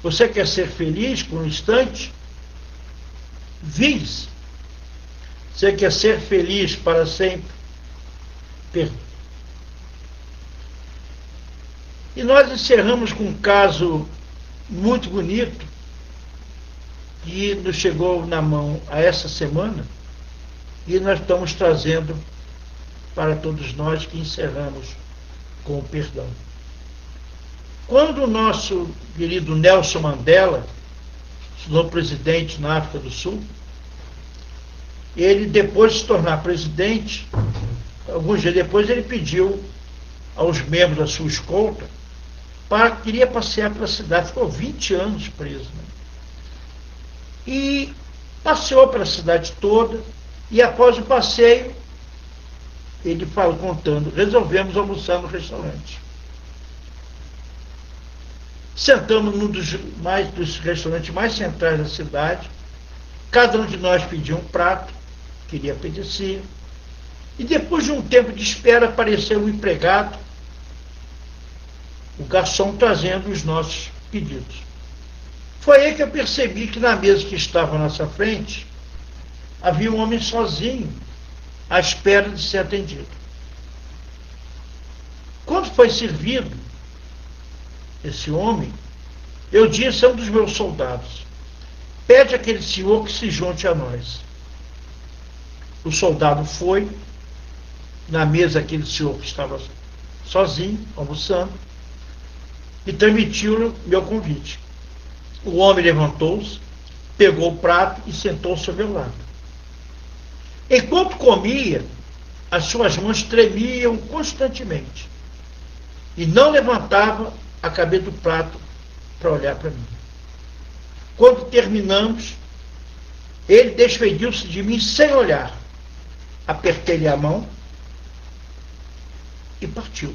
Você quer ser feliz por um instante? Vive-se. Você quer ser feliz para sempre? Perdoe. E nós encerramos com um caso muito bonito que nos chegou na mão a essa semana e nós estamos trazendo para todos nós que encerramos com o perdão. Quando o nosso querido Nelson Mandela se tornou presidente na África do Sul, ele, depois de se tornar presidente, alguns dias depois, ele pediu aos membros da sua escolta queria passear pela cidade, ficou 20 anos preso. Né? E passeou pela cidade toda, e após o passeio, ele falou, contando, resolvemos almoçar no restaurante. Sentamos num dos restaurantes mais centrais da cidade, cada um de nós pediu um prato, queria apetecer, e depois de um tempo de espera apareceu um empregado, o garçom trazendo os nossos pedidos. Foi aí que eu percebi que na mesa que estava à nossa frente, havia um homem sozinho, à espera de ser atendido. Quando foi servido esse homem, eu disse a um dos meus soldados, pede àquele senhor que se junte a nós. O soldado foi, na mesa aquele senhor que estava sozinho, almoçando, e transmitiu-lhe meu convite. O homem levantou-se, pegou o prato e sentou-se ao meu lado. Enquanto comia, as suas mãos tremiam constantemente e não levantava a cabeça do prato para olhar para mim. Quando terminamos, ele despediu-se de mim sem olhar. Apertei-lhe a mão e partiu.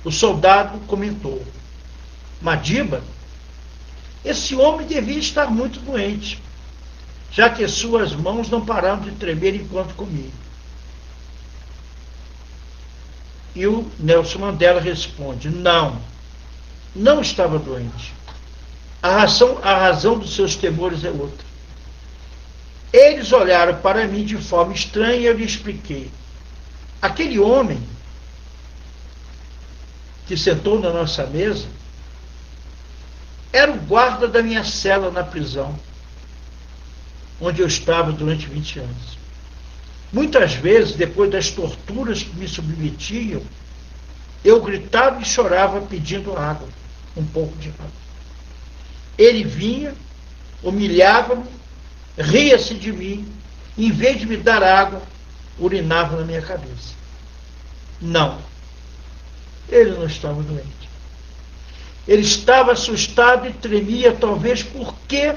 O soldado comentou, Madiba, esse homem devia estar muito doente. já que suas mãos não pararam de tremer enquanto comia. E o Nelson Mandela responde: não estava doente. A razão dos seus temores é outra. Eles olharam para mim de forma estranha e eu lhe expliquei. Aquele homem que sentou na nossa mesa era o guarda da minha cela na prisão, onde eu estava durante 20 anos. Muitas vezes, depois das torturas que me submetiam, eu gritava e chorava pedindo água, um pouco de água. Ele vinha, humilhava-me, ria-se de mim, e, em vez de me dar água, urinava na minha cabeça. Não, ele não estava doente. Ele estava assustado e tremia, talvez porque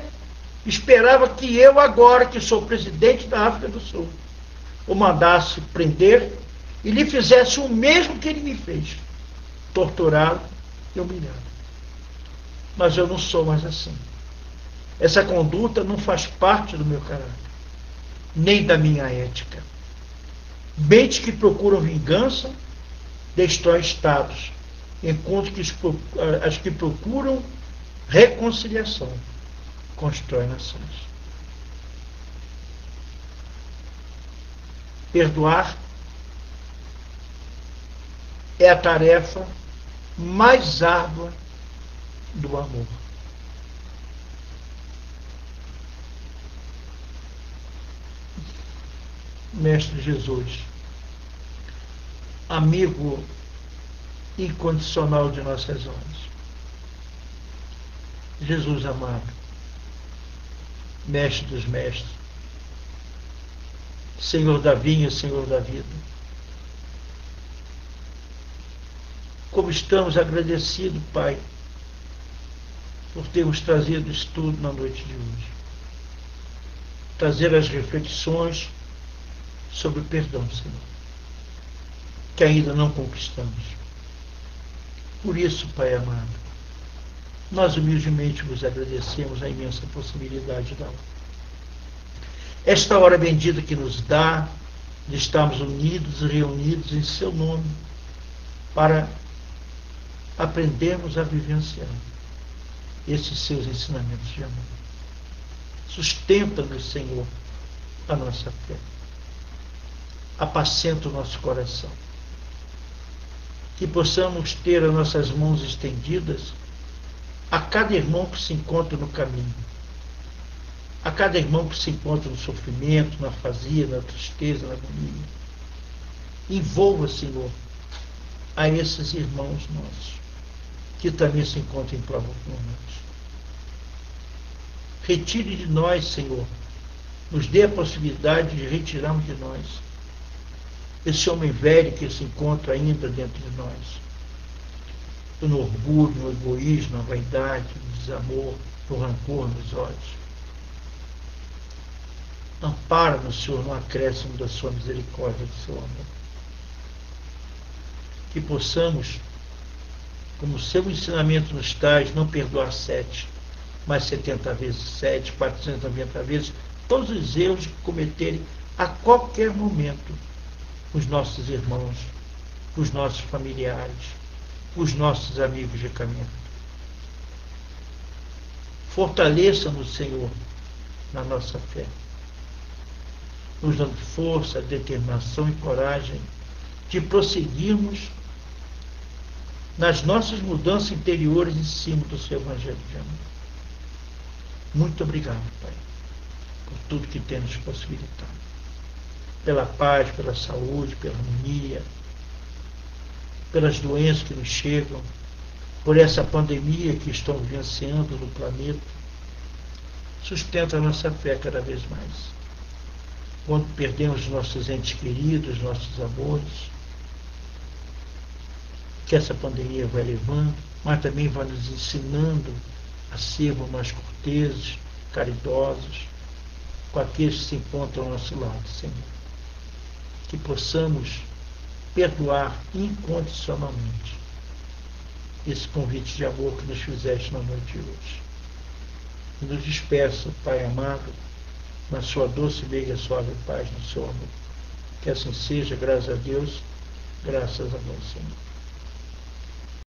esperava que eu, agora que sou presidente da África do Sul, o mandasse prender e lhe fizesse o mesmo que ele me fez, torturá-lo e humilhá-lo. Mas eu não sou mais assim. Essa conduta não faz parte do meu caráter, nem da minha ética. Mentes que procuram vingança destroem estados, enquanto que as que procuram reconciliação constroem nações. Perdoar é a tarefa mais árdua do amor. Mestre Jesus, amigo incondicional de nossas almas, Jesus amado, Mestre dos mestres, Senhor da vinha, Senhor da vida, como estamos agradecidos, Pai, por termos trazido isso tudo na noite de hoje. Trazer as reflexões sobre o perdão, Senhor, que ainda não conquistamos. Por isso, Pai amado, nós humildemente vos agradecemos a imensa possibilidade da hora. Esta hora bendita que nos dá de estarmos unidos e reunidos em seu nome para aprendermos a vivenciar esses seus ensinamentos de amor. Sustenta-nos, Senhor, a nossa fé. Apacenta o nosso coração. Que possamos ter as nossas mãos estendidas a cada irmão que se encontra no caminho, a cada irmão que se encontra no sofrimento, na afasia, na tristeza, na agonia. Envolva, Senhor, a esses irmãos nossos, que também se encontram em prova como nós. Retire de nós, Senhor, nos dê a possibilidade de retirarmos de nós esse homem velho que se encontra ainda dentro de nós, no orgulho, no egoísmo, na vaidade, no desamor, no rancor, nos ódios. Ampara-nos, Senhor, no acréscimo da sua misericórdia, do seu amor. Que possamos, como o seu ensinamento nos traz, não perdoar 7, mas 70 vezes 7, 490 vezes, todos os erros que cometerem a qualquer momento os nossos irmãos, os nossos familiares, os nossos amigos de caminho. Fortaleça-nos, Senhor, na nossa fé, nos dando força, determinação e coragem de prosseguirmos nas nossas mudanças interiores em cima do seu Evangelho de amor. Muito obrigado, Pai, por tudo que tem nos possibilitado. Pela paz, pela saúde, pela harmonia, pelas doenças que nos chegam, por essa pandemia que estamos vivenciando no planeta. Sustenta a nossa fé cada vez mais. Quando perdemos nossos entes queridos, nossos amores, que essa pandemia vai levando, mas também vai nos ensinando a sermos mais corteses, caridosos, com aqueles que se encontram ao nosso lado, Senhor. Que possamos perdoar incondicionalmente esse convite de amor que nos fizeste na noite de hoje. E nos despeço, Pai amado, na sua doce, meiga, suave paz, no seu amor. Que assim seja, graças a Deus, graças a vós, Senhor.